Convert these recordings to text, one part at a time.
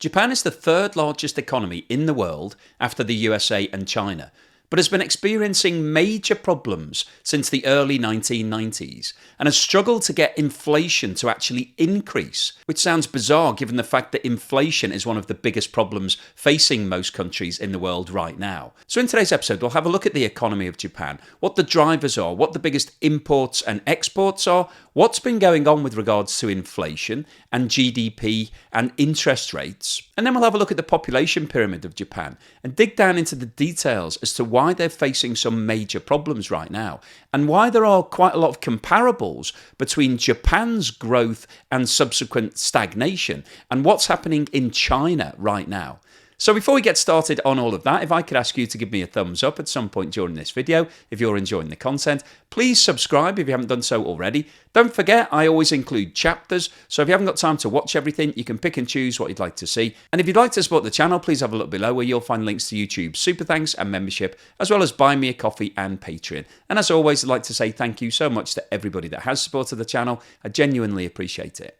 Japan is the third largest economy in the world after the USA and China, but has been experiencing major problems since the early 1990s and has struggled to get inflation to actually increase, which sounds bizarre given the fact that inflation is one of the biggest problems facing most countries in the world right now. So in today's episode, we'll have a look at the economy of Japan, what the drivers are, what the biggest imports and exports are, what's been going on with regards to inflation and GDP and interest rates, and then we'll have a look at the population pyramid of Japan and dig down into the details as to why they're facing some major problems right now and why there are quite a lot of comparables between Japan's growth and subsequent stagnation and what's happening in China right now. So before we get started on all of that, if I could ask you to give me a thumbs up at some point during this video, if you're enjoying the content, please subscribe if you haven't done so already. Don't forget, I always include chapters, so if you haven't got time to watch everything, you can pick and choose what you'd like to see. And if you'd like to support the channel, please have a look below where you'll find links to YouTube Super Thanks and membership, as well as Buy Me a Coffee and Patreon. And as always, I'd like to say thank you so much to everybody that has supported the channel. I genuinely appreciate it.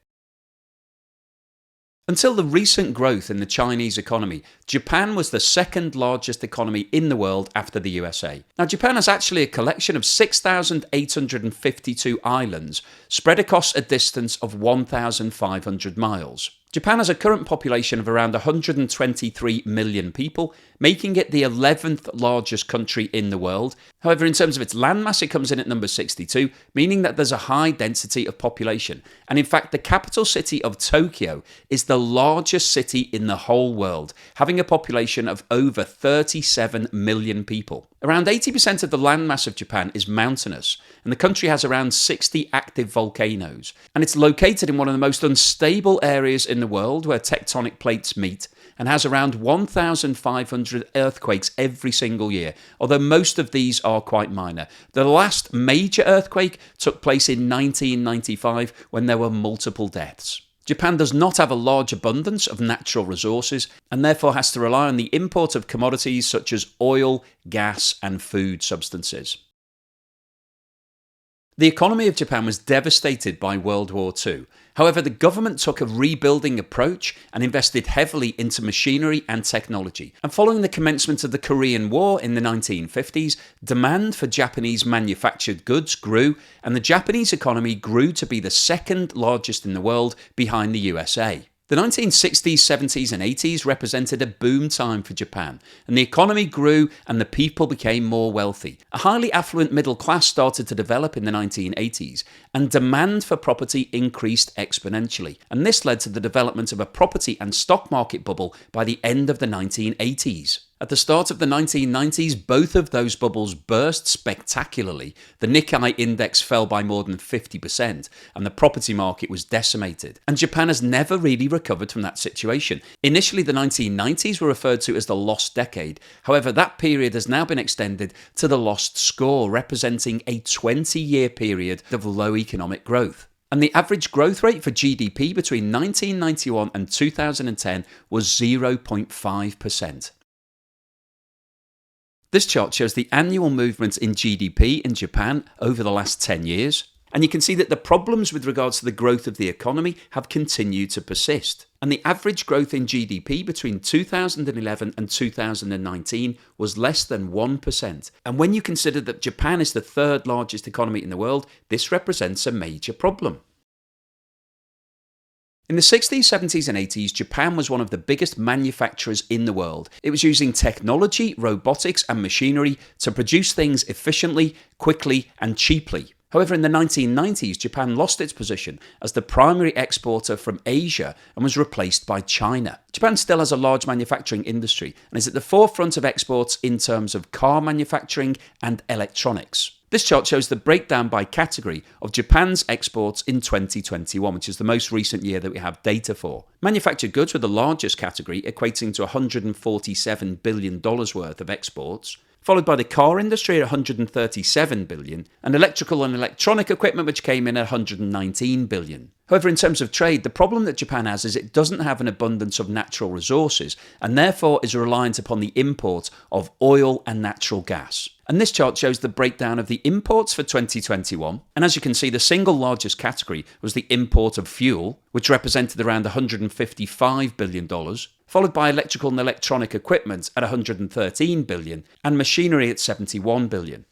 Until the recent growth in the Chinese economy, Japan was the second largest economy in the world after the USA. Now, Japan is actually a collection of 6,852 islands spread across a distance of 1,500 miles. Japan has a current population of around 123 million people, making it the 11th largest country in the world. However, in terms of its landmass, it comes in at number 62, meaning that there's a high density of population. And in fact, the capital city of Tokyo is the largest city in the whole world, having a population of over 37 million people. Around 80% of the landmass of Japan is mountainous, and the country has around 60 active volcanoes. And it's located in one of the most unstable areas in the world where tectonic plates meet, and has around 1,500 earthquakes every single year, although most of these are quite minor. The last major earthquake took place in 1995 when there were multiple deaths. Japan does not have a large abundance of natural resources and therefore has to rely on the import of commodities such as oil, gas, and food substances. The economy of Japan was devastated by World War II. However, the government took a rebuilding approach and invested heavily into machinery and technology. And following the commencement of the Korean War in the 1950s, demand for Japanese manufactured goods grew, and the Japanese economy grew to be the second largest in the world behind the USA. The 1960s, 70s and 80s represented a boom time for Japan, and the economy grew and the people became more wealthy. A highly affluent middle class started to develop in the 1980s, and demand for property increased exponentially, and this led to the development of a property and stock market bubble by the end of the 1980s. At the start of the 1990s, both of those bubbles burst spectacularly. The Nikkei index fell by more than 50%, and the property market was decimated. And Japan has never really recovered from that situation. Initially, the 1990s were referred to as the lost decade. However, that period has now been extended to the lost score, representing a 20-year period of low economic growth. And the average growth rate for GDP between 1991 and 2010 was 0.5%. This chart shows the annual movements in GDP in Japan over the last 10 years, and you can see that the problems with regards to the growth of the economy have continued to persist. And the average growth in GDP between 2011 and 2019 was less than 1%. And when you consider that Japan is the third largest economy in the world, this represents a major problem. In the 60s, 70s and 80s, Japan was one of the biggest manufacturers in the world. It was using technology, robotics and machinery to produce things efficiently, quickly and cheaply. However, in the 1990s, Japan lost its position as the primary exporter from Asia and was replaced by China. Japan still has a large manufacturing industry and is at the forefront of exports in terms of car manufacturing and electronics. This chart shows the breakdown by category of Japan's exports in 2021, which is the most recent year that we have data for. Manufactured goods were the largest category, equating to $147 billion worth of exports, followed by the car industry at $137 billion, and electrical and electronic equipment, which came in at $119 billion. However, in terms of trade, the problem that Japan has is it doesn't have an abundance of natural resources, and therefore is reliant upon the import of oil and natural gas. And this chart shows the breakdown of the imports for 2021. And as you can see, the single largest category was the import of fuel, which represented around $155 billion, followed by electrical and electronic equipment at $113 billion, and machinery at $71 billion.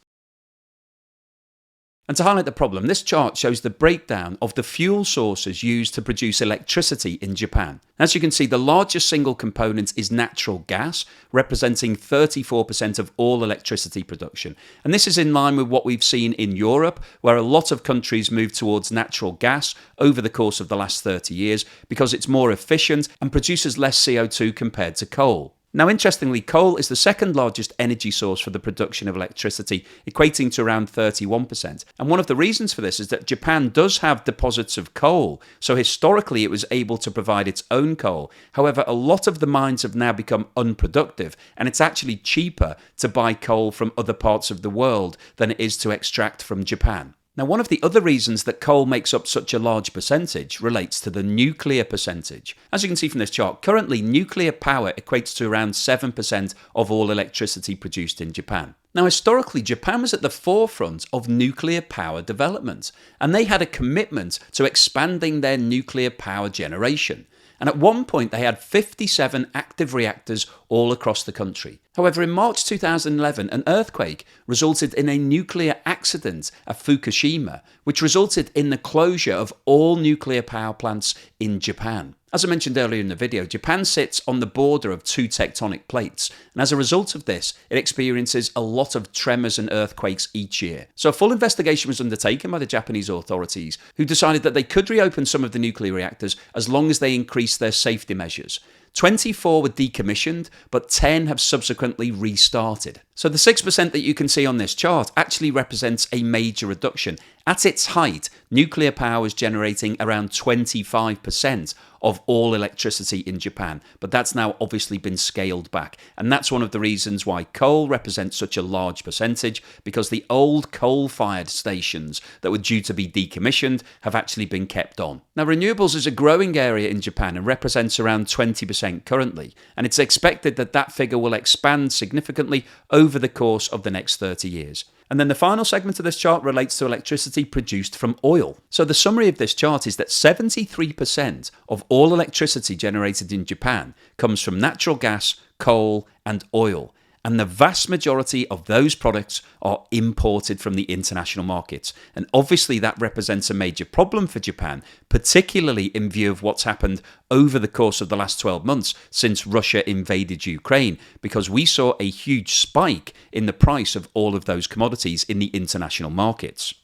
And to highlight the problem, this chart shows the breakdown of the fuel sources used to produce electricity in Japan. As you can see, the largest single component is natural gas, representing 34% of all electricity production. And this is in line with what we've seen in Europe, where a lot of countries moved towards natural gas over the course of the last 30 years because it's more efficient and produces less CO2 compared to coal. Now, interestingly, coal is the second largest energy source for the production of electricity, equating to around 31%. And one of the reasons for this is that Japan does have deposits of coal, so historically it was able to provide its own coal. However, a lot of the mines have now become unproductive, and it's actually cheaper to buy coal from other parts of the world than it is to extract from Japan. Now, one of the other reasons that coal makes up such a large percentage relates to the nuclear percentage. As you can see from this chart, currently nuclear power equates to around 7% of all electricity produced in Japan. Now, historically, Japan was at the forefront of nuclear power development, and they had a commitment to expanding their nuclear power generation. And at one point, they had 57 active reactors all across the country. However, in March 2011, an earthquake resulted in a nuclear accident at Fukushima, which resulted in the closure of all nuclear power plants in Japan. As I mentioned earlier in the video, Japan sits on the border of two tectonic plates, and as a result of this, it experiences a lot of tremors and earthquakes each year. So a full investigation was undertaken by the Japanese authorities, who decided that they could reopen some of the nuclear reactors as long as they increased their safety measures. 24 were decommissioned, but 10 have subsequently restarted. So the 6% that you can see on this chart actually represents a major reduction. At its height, nuclear power was generating around 25% of all electricity in Japan, but that's now obviously been scaled back. And that's one of the reasons why coal represents such a large percentage, because the old coal-fired stations that were due to be decommissioned have actually been kept on. Now, renewables is a growing area in Japan and represents around 20% currently, and it's expected that that figure will expand significantly over the course of the next 30 years. And then the final segment of this chart relates to electricity produced from oil. So the summary of this chart is that 73% of all electricity generated in Japan comes from natural gas, coal, and oil. And the vast majority of those products are imported from the international markets. And obviously that represents a major problem for Japan, particularly in view of what's happened over the course of the last 12 months since Russia invaded Ukraine, because we saw a huge spike in the price of all of those commodities in the international markets.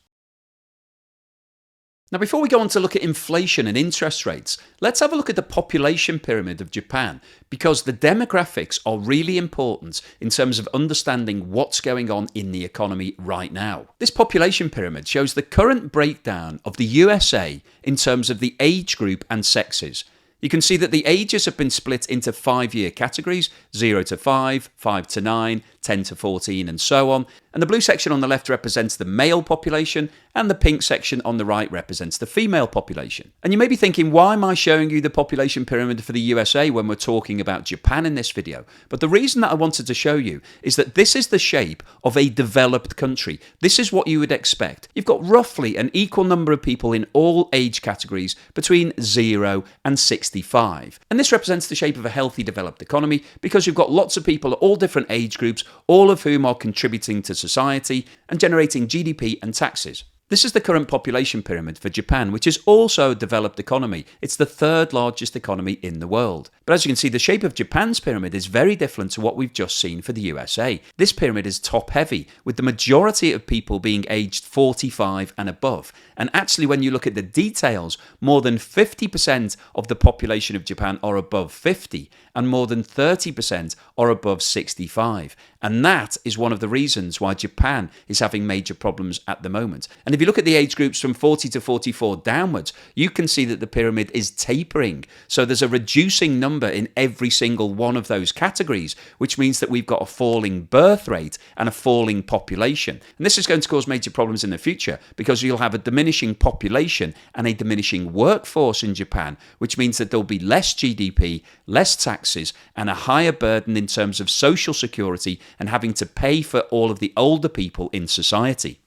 Now, before we go on to look at inflation and interest rates, let's have a look at the population pyramid of Japan, because the demographics are really important in terms of understanding what's going on in the economy right now. This population pyramid shows the current breakdown of the USA in terms of the age group and sexes. You can see that the ages have been split into 5-year categories, 0 to 5, 5 to 9, 10 to 14, and so on. And the blue section on the left represents the male population, and the pink section on the right represents the female population. And you may be thinking, why am I showing you the population pyramid for the USA when we're talking about Japan in this video? But the reason that I wanted to show you is that this is the shape of a developed country. This is what you would expect. You've got roughly an equal number of people in all age categories between 0 and 65. And this represents the shape of a healthy developed economy, because you've got lots of people at all different age groups, all of whom are contributing to society and generating GDP and taxes. This is the current population pyramid for Japan, which is also a developed economy. It's the third largest economy in the world. But as you can see, the shape of Japan's pyramid is very different to what we've just seen for the USA. This pyramid is top heavy, with the majority of people being aged 45 and above. And actually, when you look at the details, more than 50% of the population of Japan are above 50, and more than 30% are above 65. And that is one of the reasons why Japan is having major problems at the moment. And if you look at the age groups from 40 to 44 downwards, you can see that the pyramid is tapering. So there's a reducing number in every single one of those categories, which means that we've got a falling birth rate and a falling population. And this is going to cause major problems in the future, because you'll have a diminishing population and a diminishing workforce in Japan, which means that there'll be less GDP, less taxes, and a higher burden in terms of social security and having to pay for all of the older people in society.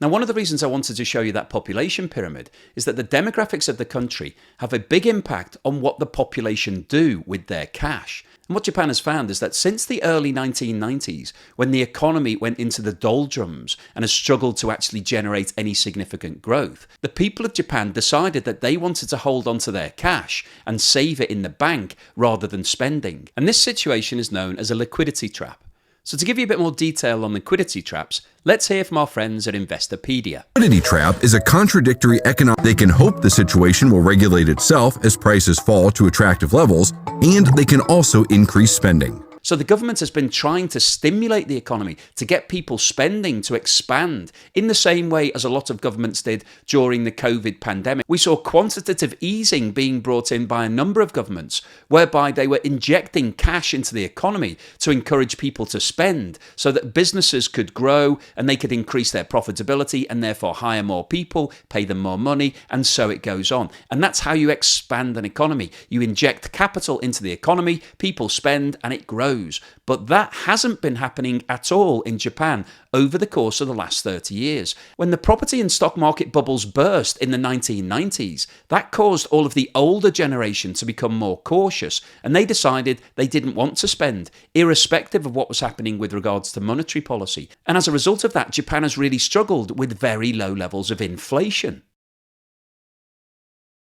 Now, one of the reasons I wanted to show you that population pyramid is that the demographics of the country have a big impact on what the population do with their cash. And what Japan has found is that since the early 1990s, when the economy went into the doldrums and has struggled to actually generate any significant growth, the people of Japan decided that they wanted to hold on to their cash and save it in the bank rather than spending. And this situation is known as a liquidity trap. So to give you a bit more detail on liquidity traps, let's hear from our friends at Investopedia. Liquidity trap is a contradictory economic. They can hope the situation will regulate itself as prices fall to attractive levels, and they can also increase spending. So the government has been trying to stimulate the economy to get people spending, to expand, in the same way as a lot of governments did during the COVID pandemic. We saw quantitative easing being brought in by a number of governments, whereby they were injecting cash into the economy to encourage people to spend so that businesses could grow and they could increase their profitability and therefore hire more people, pay them more money, and so it goes on. And that's how you expand an economy. You inject capital into the economy, people spend, and it grows. But that hasn't been happening at all in Japan over the course of the last 30 years. When the property and stock market bubbles burst in the 1990s, that caused all of the older generation to become more cautious, and they decided they didn't want to spend, irrespective of what was happening with regards to monetary policy. And as a result of that, Japan has really struggled with very low levels of inflation.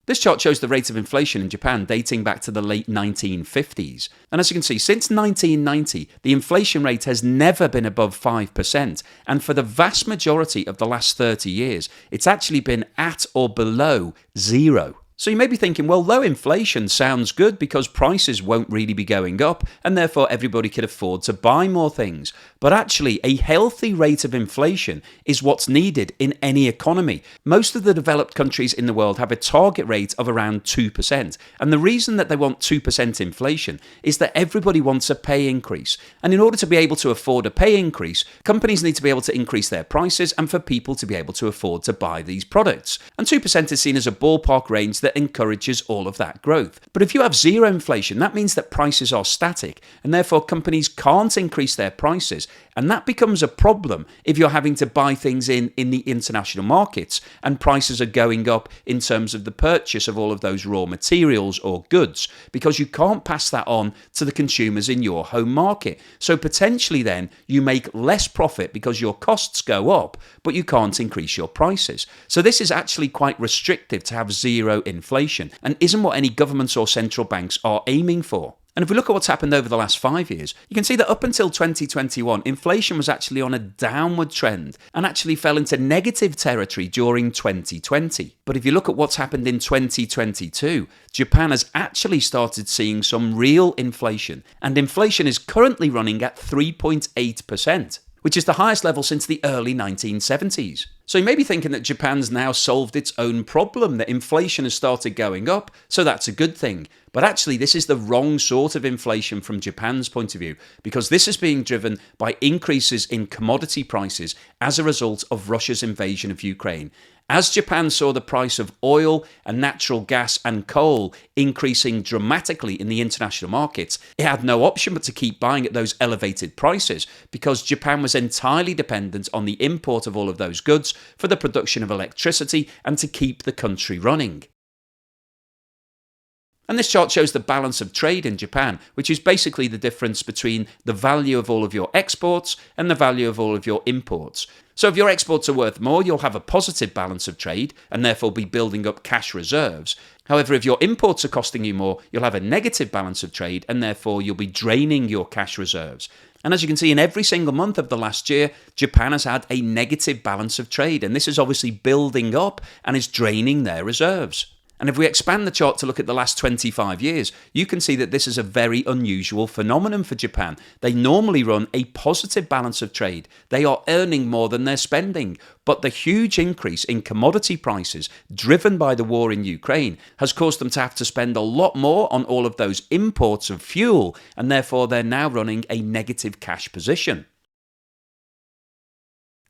This chart shows the rate of inflation in Japan dating back to the late 1950s. And as you can see, since 1990, the inflation rate has never been above 5%. And for the vast majority of the last 30 years, it's actually been at or below zero. So you may be thinking, well, low inflation sounds good because prices won't really be going up and therefore everybody can afford to buy more things. But actually, a healthy rate of inflation is what's needed in any economy. Most of the developed countries in the world have a target rate of around 2%. And the reason that they want 2% inflation is that everybody wants a pay increase. And in order to be able to afford a pay increase, companies need to be able to increase their prices and for people to be able to afford to buy these products. And 2% is seen as a ballpark range that encourages all of that growth. But if you have zero inflation, that means that prices are static and therefore companies can't increase their prices. And that becomes a problem if you're having to buy things in the international markets and prices are going up in terms of the purchase of all of those raw materials or goods, because you can't pass that on to the consumers in your home market. So potentially then you make less profit because your costs go up, but you can't increase your prices. So this is actually quite restrictive to have zero inflation and isn't what any governments or central banks are aiming for. And if we look at what's happened over the last 5 years, you can see that up until 2021, inflation was actually on a downward trend and actually fell into negative territory during 2020. But if you look at what's happened in 2022, Japan has actually started seeing some real inflation, and inflation is currently running at 3.8%. Which is the highest level since the early 1970s. So you may be thinking that Japan's now solved its own problem, that inflation has started going up, so that's a good thing. But actually, this is the wrong sort of inflation from Japan's point of view, because this is being driven by increases in commodity prices as a result of Russia's invasion of Ukraine. As Japan saw the price of oil and natural gas and coal increasing dramatically in the international markets, it had no option but to keep buying at those elevated prices because Japan was entirely dependent on the import of all of those goods for the production of electricity and to keep the country running. And this chart shows the balance of trade in Japan, which is basically the difference between the value of all of your exports and the value of all of your imports. So if your exports are worth more, you'll have a positive balance of trade and therefore be building up cash reserves. However, if your imports are costing you more, you'll have a negative balance of trade and therefore you'll be draining your cash reserves. And as you can see, in every single month of the last year, Japan has had a negative balance of trade, and this is obviously building up and is draining their reserves. And if we expand the chart to look at the last 25 years, you can see that this is a very unusual phenomenon for Japan. They normally run a positive balance of trade. They are earning more than they're spending. But the huge increase in commodity prices driven by the war in Ukraine has caused them to have to spend a lot more on all of those imports of fuel, and therefore they're now running a negative cash position.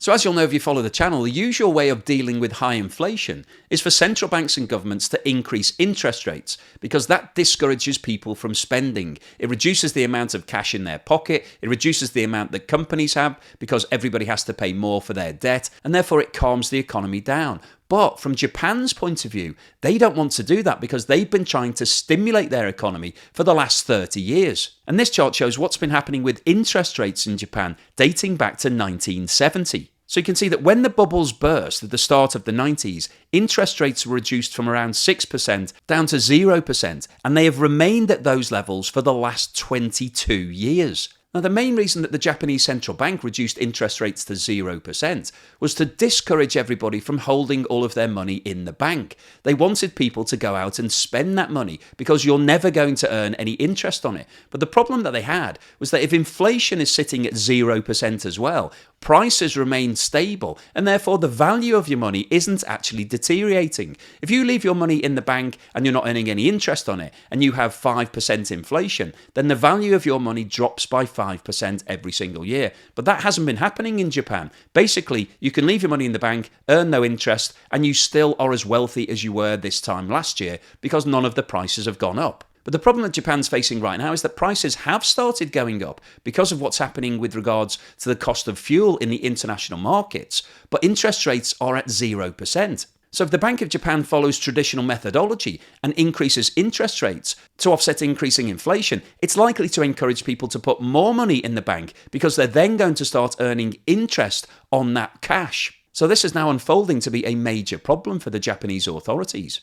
So as you'll know if you follow the channel, the usual way of dealing with high inflation is for central banks and governments to increase interest rates because that discourages people from spending. It reduces the amount of cash in their pocket, it reduces the amount that companies have because everybody has to pay more for their debt, and therefore it calms the economy down. But from Japan's point of view, they don't want to do that because they've been trying to stimulate their economy for the last 30 years. And this chart shows what's been happening with interest rates in Japan dating back to 1970. So you can see that when the bubbles burst at the start of the 90s, interest rates were reduced from around 6% down to 0%, and they have remained at those levels for the last 22 years. Now, the main reason that the Japanese central bank reduced interest rates to 0% was to discourage everybody from holding all of their money in the bank. They wanted people to go out and spend that money because you're never going to earn any interest on it. But the problem that they had was that if inflation is sitting at 0% as well, prices remain stable, and therefore the value of your money isn't actually deteriorating. If you leave your money in the bank and you're not earning any interest on it, and you have 5% inflation, then the value of your money drops by 5% every single year. But that hasn't been happening in Japan. Basically, you can leave your money in the bank, earn no interest, and you still are as wealthy as you were this time last year because none of the prices have gone up. But the problem that Japan's facing right now is that prices have started going up because of what's happening with regards to the cost of fuel in the international markets, but interest rates are at 0%. So if the Bank of Japan follows traditional methodology and increases interest rates to offset increasing inflation, it's likely to encourage people to put more money in the bank because they're then going to start earning interest on that cash. So this is now unfolding to be a major problem for the Japanese authorities.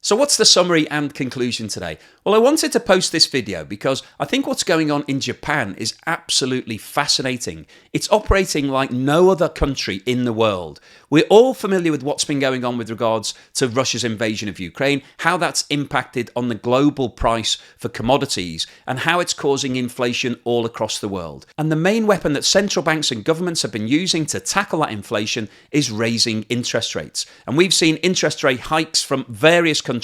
So what's the summary and conclusion today? Well, I wanted to post this video because I think what's going on in Japan is absolutely fascinating. It's operating like no other country in the world. We're all familiar with what's been going on with regards to Russia's invasion of Ukraine, how that's impacted on the global price for commodities, and how it's causing inflation all across the world. And the main weapon that central banks and governments have been using to tackle that inflation is raising interest rates. And we've seen interest rate hikes from various countries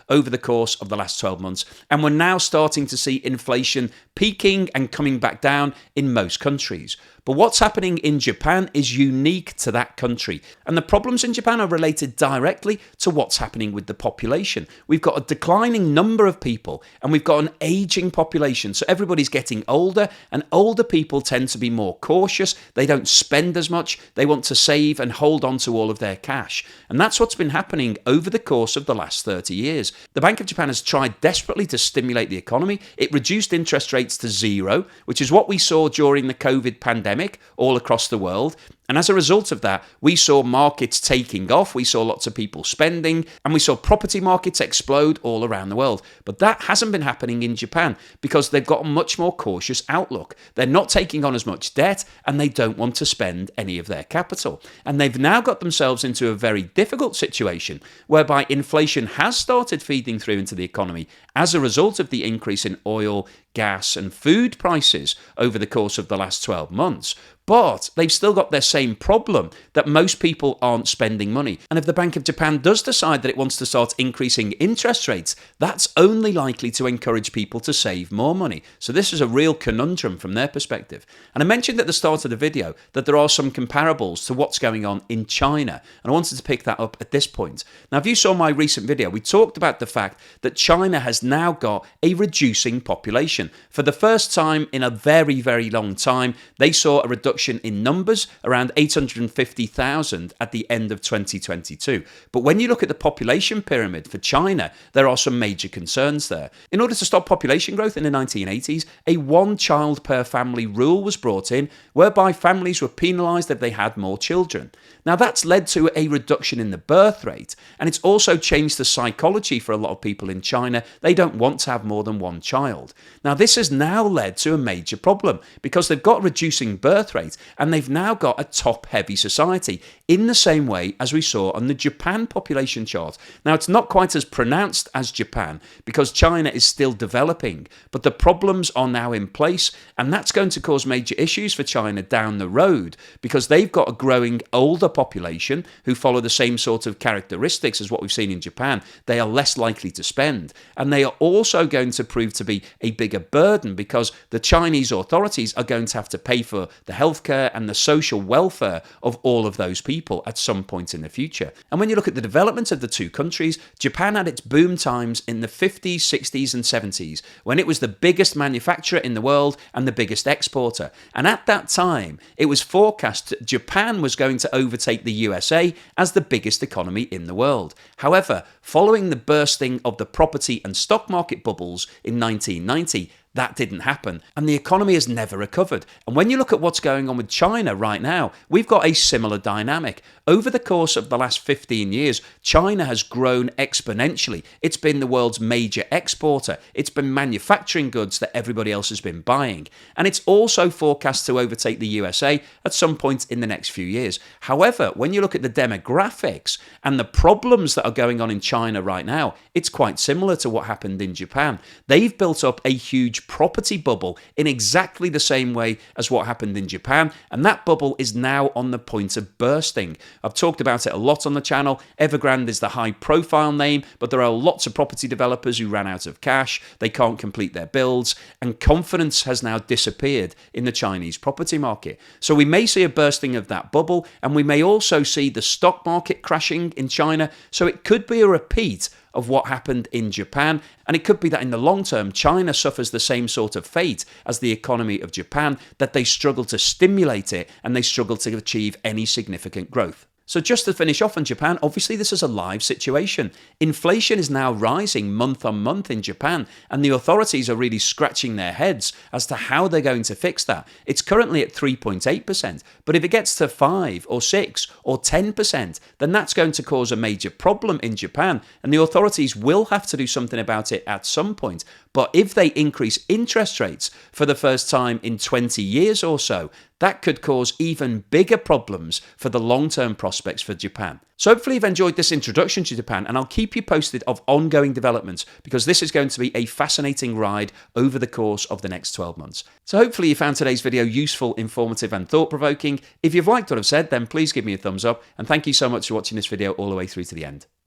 over the course of the last 12 months, and we're now starting to see inflation peaking and coming back down in most countries. But what's happening in Japan is unique to that country. And the problems in Japan are related directly to what's happening with the population. We've got a declining number of people and we've got an aging population. So everybody's getting older, and older people tend to be more cautious. They don't spend as much. They want to save and hold on to all of their cash. And that's what's been happening over the course of the last 30 years. The Bank of Japan has tried desperately to stimulate the economy. It reduced interest rates to 0, which is what we saw during the COVID pandemic all across the world. And as a result of that, we saw markets taking off, we saw lots of people spending, and we saw property markets explode all around the world. But that hasn't been happening in Japan because they've got a much more cautious outlook. They're not taking on as much debt, and they don't want to spend any of their capital. And they've now got themselves into a very difficult situation whereby inflation has started feeding through into the economy as a result of the increase in oil, gas, and food prices over the course of the last 12 months. But they've still got their same problem that most people aren't spending money. And if the Bank of Japan does decide that it wants to start increasing interest rates, that's only likely to encourage people to save more money. So this is a real conundrum from their perspective. And I mentioned at the start of the video that there are some comparables to what's going on in China. And I wanted to pick that up at this point. Now, if you saw my recent video, we talked about the fact that China has now got a reducing population. For the first time in a very, very long time, they saw a reduction in numbers, around 850,000 at the end of 2022. But when you look at the population pyramid for China, there are some major concerns there. In order to stop population growth in the 1980s, a one-child per family rule was brought in, whereby families were penalised if they had more children. Now, that's led to a reduction in the birth rate, and it's also changed the psychology for a lot of people in China. They don't want to have more than one child. Now, this has now led to a major problem because they've got reducing birth rate, and they've now got a top-heavy society in the same way as we saw on the Japan population chart. Now, it's not quite as pronounced as Japan because China is still developing, but the problems are now in place, and that's going to cause major issues for China down the road because they've got a growing older population who follow the same sort of characteristics as what we've seen in Japan. They are less likely to spend, and they are also going to prove to be a bigger burden because the Chinese authorities are going to have to pay for the health healthcare and the social welfare of all of those people at some point in the future. And when you look at the development of the two countries, Japan had its boom times in the 50s, 60s and 70s, when it was the biggest manufacturer in the world and the biggest exporter. And at that time, it was forecast that Japan was going to overtake the USA as the biggest economy in the world. However, following the bursting of the property and stock market bubbles in 1990, that didn't happen, and the economy has never recovered. And when you look at what's going on with China right now, we've got a similar dynamic. Over the course of the last 15 years, China has grown exponentially. It's been the world's major exporter. It's been manufacturing goods that everybody else has been buying. And it's also forecast to overtake the USA at some point in the next few years. However, when you look at the demographics and the problems that are going on in China right now, it's quite similar to what happened in Japan. They've built up a huge property bubble in exactly the same way as what happened in Japan, and that bubble is now on the point of bursting. I've talked about it a lot on the channel. Evergrande is the high profile name, but there are lots of property developers who ran out of cash, they can't complete their builds, and confidence has now disappeared in the Chinese property market. So we may see a bursting of that bubble, and we may also see the stock market crashing in China, so it could be a repeat of what happened in Japan, and it could be that in the long term China suffers the same sort of fate as the economy of Japan, that they struggle to stimulate it and they struggle to achieve any significant growth. So just to finish off on Japan, obviously this is a live situation. Inflation is now rising month on month in Japan, and the authorities are really scratching their heads as to how they're going to fix that. It's currently at 3.8%, but if it gets to 5 or 6 or 10%, then that's going to cause a major problem in Japan, and the authorities will have to do something about it at some point. But if they increase interest rates for the first time in 20 years or so, that could cause even bigger problems for the long-term prospects for Japan. So hopefully you've enjoyed this introduction to Japan, and I'll keep you posted of ongoing developments, because this is going to be a fascinating ride over the course of the next 12 months. So hopefully you found today's video useful, informative and thought-provoking. If you've liked what I've said, then please give me a thumbs up, and thank you so much for watching this video all the way through to the end.